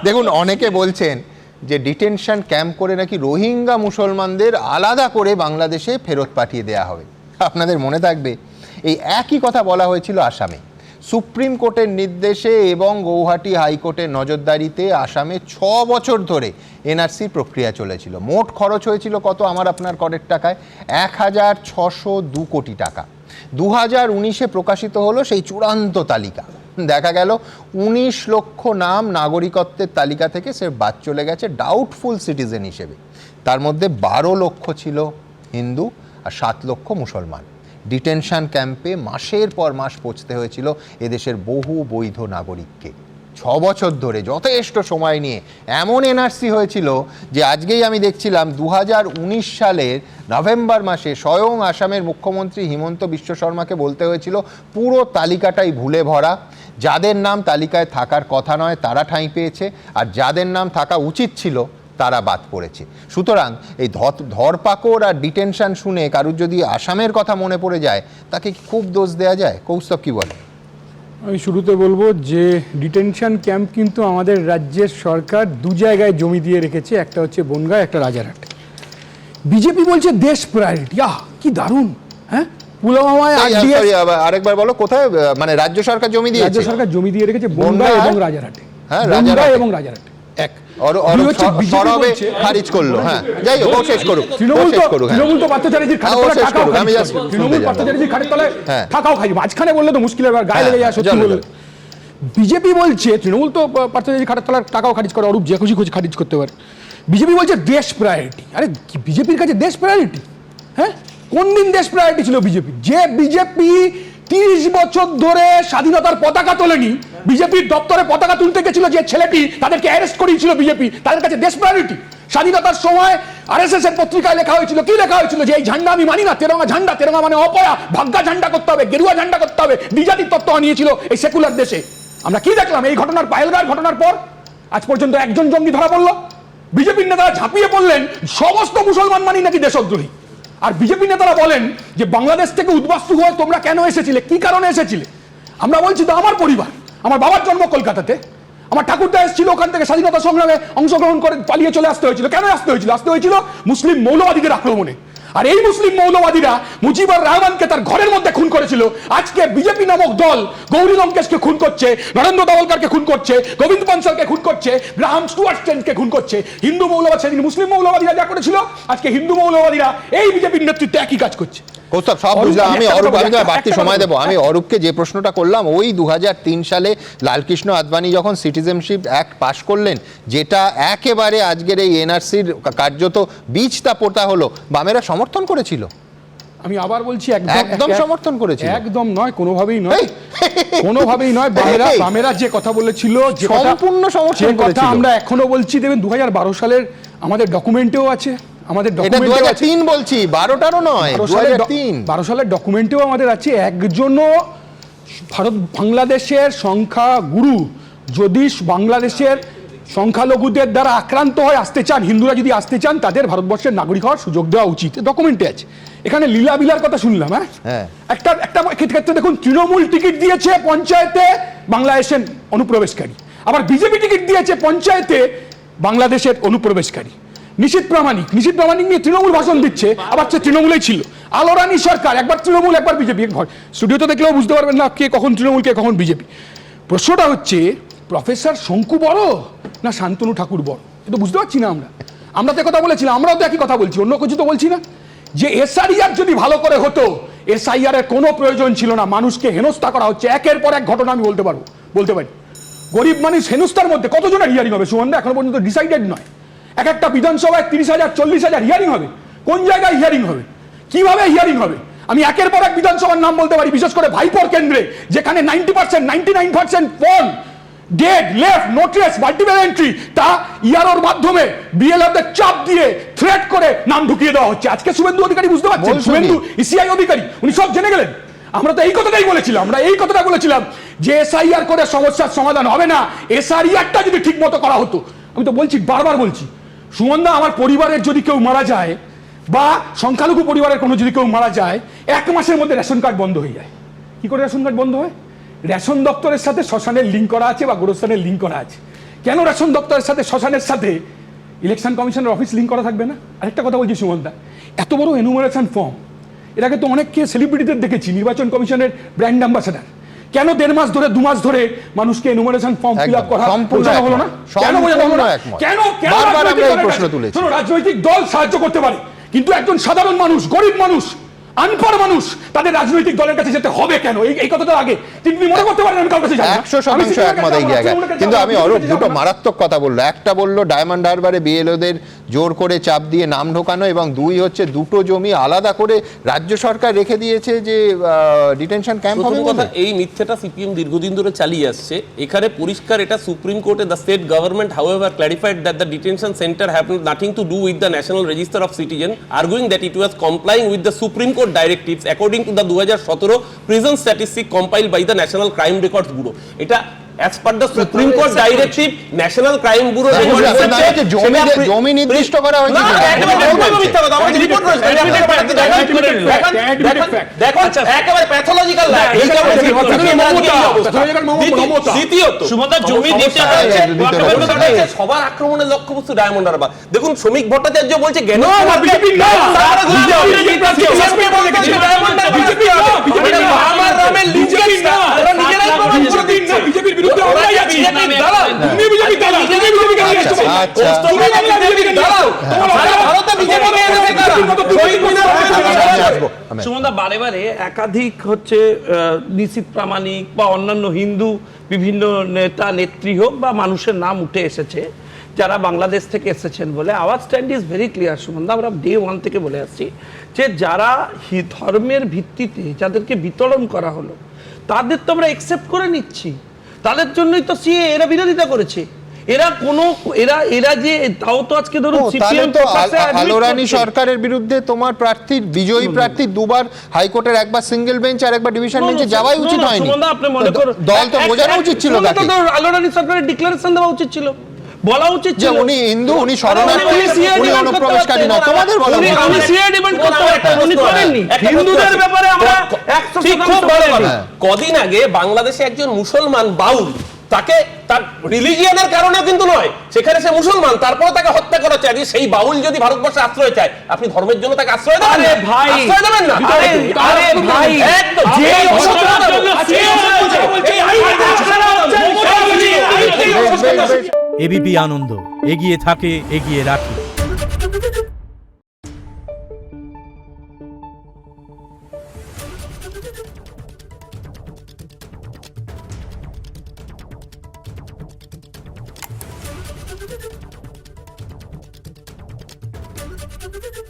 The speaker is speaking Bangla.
দেখুন, অনেকে বলছেন যে ডিটেনশন ক্যাম্প করে নাকি রোহিঙ্গা মুসলমানদের আলাদা করে বাংলাদেশে ফেরত পাঠিয়ে দেয়া হবে। আপনাদের মনে থাকবে এই একই কথা বলা হয়েছিল আসামে। সুপ্রিম কোর্টের নির্দেশে এবং গৌহাটি হাইকোর্টের নজরদারিতে আসামে 6 বছর ধরে এনআরসির প্রক্রিয়া চলেছিল। মোট খরচ হয়েছিল কত আমার আপনার করের টাকায়? 1602 কোটি টাকা। 2019-এ প্রকাশিত হলো সেই চূড়ান্ত তালিকা। দেখা গেল 19 লক্ষ নাম নাগরিকত্বের তালিকা থেকে সে বাদ চলে গেছে ডাউটফুল সিটিজেন হিসেবে। তার মধ্যে 12 লক্ষ ছিল হিন্দু আর 7 লক্ষ মুসলমান। ডিটেনশন ক্যাম্পে মাসের পর মাস পৌঁছতে হয়েছিল এদেশের বহু বৈধ নাগরিককে। 6 বছর ধরে যথেষ্ট সময় নিয়ে এমন এনআরসি হয়েছিল যে আজকেই আমি দেখছিলাম 2019 সালের নভেম্বর মাসে স্বয়ং আসামের মুখ্যমন্ত্রী হিমন্ত বিশ্ব শর্মাকে বলতে হয়েছিল পুরো তালিকাটাই ভুলে ভরা, যাদের নাম তালিকায় থাকার কথা নয় তারা ঠাঁই পেয়েছে, আর যাদের নাম থাকা উচিত ছিল তারা বাদ পড়েছে। সুতরাং এই ধরপাকড় আর ডিটেনশন শুনে কারুর যদি আসামের কথা মনে পড়ে যায় তাকে খুব দোষ দেওয়া যায়? কৌস্তব কি বলে? আমি শুরুতে বলবো যে ডিটেনশন ক্যাম্প কিন্তু আমাদের রাজ্যের সরকার 2 জায়গায় জমি দিয়ে রেখেছে, একটা হচ্ছে বনগাঁ, একটা রাজারহাট। বিজেপি বলছে দেশ প্রায়োরিটি। কি দারুণ! হ্যাঁ, পুলওয়ামায় আরেকবার বলো, কোথায়? মানে রাজ্য সরকার জমি দিয়েছে? রাজ্য সরকার জমি দিয়ে রেখেছে বনগাঁ এবং রাজারহাটে। হ্যাঁ, রাজারহাট এবং রাজারহাট এক খারিজ করলো। হ্যাঁ, যাই হোক, শেষ করুক। তৃণমূল তো পার্থচারীজির খাটের তলায় থাকাও খাই, মাঝখানে বললে তো মুশকিল, গায়ে লেগে যায় সত্যি বললে। বিজেপি বলছে তৃণমূল তো পার্থচারীজির খাটের তলায় টাকাও খারিজ করে, অরূপ যে খুশি খারিজ করতে পারে। বিজেপি বলছে দেশ প্রায়োরিটি। আরে বিজেপির কাছে দেশ প্রায়োরিটি? হ্যাঁ, কোন দিন দেশ প্রায়োরিটি ছিল বিজেপি? যে বিজেপি 30 বছর ধরে স্বাধীনতার পতাকা তোলেনি, বিজেপির দপ্তরে পতাকা তুলতে গেছিল যে ছেলেটি, তাদেরকে অ্যারেস্ট করিয়েছিল বিজেপি, তাদের কাছে দেশ প্রায়োরিটি? স্বাধীনতার সময় আরএসএস এর পত্রিকায় লেখা হয়েছিল, কি লেখা হয়েছিল? যে এই ঝান্ডা আমি মানি না, তেরঙ্গা ঝান্ডা, তেরঙ্গা মানে অপয়া, ভাগ্যা ঝান্ডা করতে হবে, গেরুয়া ঝান্ডা করতে হবে, বিজাতির তত্ত্ব আনিয়েছিল এই সেকুলার দেশে। আমরা কি দেখলাম এই ঘটনার, পাহেলগাঁওয়ের ঘটনার পর আজ পর্যন্ত একজন জঙ্গি ধরা পড়লো। বিজেপির নেতারা ঝাঁপিয়ে পড়লেন সমস্ত মুসলমান মানি নাকি দেশদ্রোহী। আর বিজেপি নেতারা বলেন যে বাংলাদেশ থেকে উদ্বাস্তু হয়ে তোমরা কেন এসেছিলে, কি কারণে এসেছিলে? আমরা বলছি তো আমার পরিবার, আমার বাবার জন্ম কলকাতাতে, আমার ঠাকুরদা এসেছিল ওখান থেকে স্বাধীনতা সংগ্রামে অংশগ্রহণ করে পালিয়ে চলে আসতে হয়েছিল। কেন আসতে হয়েছিল? আসতে হয়েছিল মুসলিম মৌলবাদীদের আক্রমণে। আর এই মুসলিম মৌলবাদীরা মুজিবুর রহমানকে তার ঘরের মধ্যে খুন করেছিল। আজকে বিজেপি নামক দল গৌরী লঙ্কেশকে খুন করছে, নরেন্দ্র দাভোলকরকে খুন করছে, গোবিন্দ পানসালকে খুন করছে, গ্রাহাম স্টুয়ার্ট স্ট্রেঞ্জকে খুন করছে। হিন্দু মৌলবাদ সেদিন মুসলিম মৌলবাদীরা যা করেছিল, আজকে হিন্দু মৌলবাদীরা এই বিজেপির নেতৃত্বে একই কাজ করছে। কৌস্তব, সব বুঝলাম। আমি বাড়তি সময় দেবো। আমি অরূপকে যে প্রশ্নটা করলাম, ওই 2003 সালে লালকৃষ্ণ আদবানি যখন সিটিজেনশিপ অ্যাক্ট পাশ করলেন, যেটা একেবারে আজকের এই এনআরসির কার্যত বীজটা পোতা হলো, বামেরা সমর্থন করেছিল। আমি আবার বলছি একদম সমর্থন করেছিল। একদম নয়, কোনোভাবেই নয়, কোনোভাবেই নয়। বামেরা যে কথা বলেছিল, যে সম্পূর্ণ সমর্থন করেছিল, আমরা এখনো বলছি। দেখবেন 2012 সালের আমাদের ডকুমেন্টেও আছে, আমাদের ডকুমেন্টে 2003 বলছি, 12টারও নয়, 2012 সালের ডকুমেন্টেও আমাদের আছে। একজনও বাংলাদেশের সংখ্যাগুরু যদি বাংলাদেশের সংখ্যালঘুদের দ্বারা আক্রান্ত হয়ে আসতে চান, হিন্দুরা যদি আসতে চান, তাদের ভারতবর্ষের নাগরিক হওয়ার সুযোগ দেওয়া উচিত, ডকুমেন্টে আছে। এখানে লীলা বিলার কথা শুনলাম। হ্যাঁ, একটা ক্ষেত্রে দেখুন, তৃণমূল টিকিট দিয়েছে পঞ্চায়েতে বাংলাদেশের অনুপ্রবেশকারী, আবার বিজেপি টিকিট দিয়েছে পঞ্চায়েতে বাংলাদেশের অনুপ্রবেশকারী। নিশীথ প্রামাণিক নিয়ে তৃণমূল ভাষণ দিচ্ছে, আবার সে তৃণমূলেই ছিল। আলোরানী সরকার, একবার তৃণমূল একবার বিজেপি। স্টুডিওতে দেখলেও বুঝতে পারবেন না কে কখন তৃণমূল কে কখন বিজেপি। প্রশ্নটা হচ্ছে প্রফেসর শঙ্কু বড় না শান্তনু ঠাকুর বড়, এটা বুঝতে পারছি না। আমরা তো কথা বলেছিলাম, আমরাও তো একই কথা বলছি, অন্য কিছু তো বলছি না। যে এসআইআর যদি ভালো করে হতো, এসআইআর এর কোনো প্রয়োজন ছিল না। মানুষকে হেনস্থা করা হচ্ছে, একের পর এক ঘটনা আমি বলতে পারি। গরিব মানুষ হেনস্থার মধ্যে কতজনের হিয়ারিং হবে সুমনদা? এখনো পর্যন্ত ডিসাইডেড নয়। একটা বিধানসভায় 30,000 40,000 হিয়ারিং হবে। কোন জায়গায় হিয়ারিং হবে, কিভাবে হিয়ারিং হবে? আমি একের পর এক বিধানসভার নাম বলতে পারি, বিশেষ করে ভাইপোর কেন্দ্রে, যেখানে 90% 99% phone dead left notice multiple entry, তা ইয়ারোর মাধ্যমে বিএলওদের চাপ দিয়ে থ্রেট করে নাম ঢুকিয়ে দেওয়া হচ্ছে। আজকে শুভেন্দু অধিকারী বুঝতে পারছেন, শুভেন্দু ইসিআই অধিকারী, উনি সব জেনে গেলেন। আমরা তো এই কথাটাই বলেছিলাম, যে এসআইআর করে সমস্যার সমাধান হবে না। এসআইআরটা যদি ঠিক মতো করা হতো, আমি তো বলছি, বারবার বলছি, সুমনদা, আমার পরিবারের যদি কেউ মারা যায় বা সংখ্যালঘু পরিবারের কোনো যদি কেউ মারা যায়, 1 মাসের মধ্যে রেশন কার্ড বন্ধ হয়ে যায়। কি করে রেশন কার্ড বন্ধ হয়? রেশন দপ্তরের সাথে শ্মশানের লিঙ্ক করা আছে বা গোরস্থানের লিঙ্ক করা আছে। কেন রেশন দপ্তরের সাথে শ্মশানের সাথে ইলেকশন কমিশনের অফিস লিঙ্ক করা থাকবে না? আরেকটা কথা বলছি সুমনদা, এত বড় এনুমারেশন ফর্ম, এর আগে তো অনেককে সেলিব্রিটিদের দেখেছি নির্বাচন কমিশনের ব্র্যান্ড অ্যাম্বাসাডার, কেন 1.5 মাস ধরে 2 মাস ধরে মানুষকে এনুমারেশন ফর্ম ফিল আপ করা বোঝানো হলো না? কেন বোঝানো হলো না? কেন বারবার আমরা এই প্রশ্ন তুলেছি। শোনো, রাজনৈতিক দল সাহায্য করতে পারে, কিন্তু একজন সাধারণ মানুষ, গরিব মানুষ, আনপড় মানুষ, তাদের রাজনৈতিক দলের কাছে যেতে হবে কেন? এই কথাটা আগে তিনি মনে করতে পারেন আমি কার কাছে যাব? 100% একমত এই জায়গায়। কিন্তু আমি অরূপ দুটো মারাত্মক কথা বললো। একটা বললো ডায়মন্ড হারবারে বিএলওদের জোর করে চাপ দিয়ে নাম ঢোকানো, এবং 2 হচ্ছে দুটো জমি আলাদা করে রাজ্য সরকার রেখে দিয়েছে যে ডিটেনশন ক্যাম্প হবে। কথা, এই মিথ্যাটা সিপিএম দীর্ঘদিন ধরে চালিয়ে আসছে। এখানে পরিষ্কার এটা সুপ্রিম কোর্টে the state government however clarified that the detention centre have nothing to do with the national register of citizen, arguing that it was কমপ্লাইং with the supreme court directives according to the 2017 prison statistic compiled by the National Crime Records Bureau. এটা as per the Supreme Court directive, National Crime Bureau জমি নির্দিষ্ট করা হয়েছে। একেবারে প্যাথোলজিক্যাল। দ্বিতীয়ত জমি দিতে হচ্ছে সবার আক্রমণের লক্ষ্যবস্তু ডায়মন্ড হারবার। দেখুন, শ্রমিক ভট্টাচার্য বলছে সুমনদা বারে বারে একাধিক হচ্ছে নিশীথ প্রামাণিক বা অন্যান্য হিন্দু বিভিন্ন নেতা নেত্রী হোক বা মানুষের নাম উঠে এসেছে যারা বাংলাদেশ থেকে এসেছেন বলে। Our stand is very clear সুমনদা, আমরা ডে 1 থেকে বলে আসছি যে যারা ধর্মের ভিত্তিতে যাদেরকে বিতরণ করা হলো তাদের তো আমরা একসেপ্ট করে নিচ্ছি, তাদের জন্যই তো সিএ এরা বিরোধিতা করেছে। এরা যে তাও তো আজকে ধরুন সিপিএম তো আলোরানী সরকারের বিরুদ্ধে তোমার প্রার্থীর বিজয়ী প্রার্থী দুবার হাইকোর্টের একবার সিঙ্গেল বেঞ্চ আর একবার ডিভিশন বেঞ্চে যাওয়াই উচিত হয়নি। আপনি মনে করুন দল তো বোঝানো উচিত ছিল তাকে। আলোরানী সরকারের ডিক্লারেশন দেওয়া উচিত ছিল, বলা উচিত যে উনি হিন্দু, উনি শরণার্থী, উনি অনুপ্রবেশকারী না, তোমাদের বলা উচিত। উনি সিএ ডিমান্ড করতে পারতেন, উনি করেননি। হিন্দুদের ব্যাপারে আমরা 100% কদিন আগে বাংলাদেশে একজন মুসলমান বাউল, তাকে তার রিলিজিয়নের কারণে কিন্তু নয়, সেখানে সে মুসলমান, তারপরে তাকে হত্যা করা চাই। সেই বাউল যদি ভারতবর্ষে আশ্রয় চায়, আপনি ধর্মের জন্য তাকে আশ্রয় দেবেন? আরে ভাই, আশ্রয় দেবেন না? আরে ভাই, এবিপি আনন্দ, এগিয়ে থাকে, এগিয়ে রাখে। Thank you.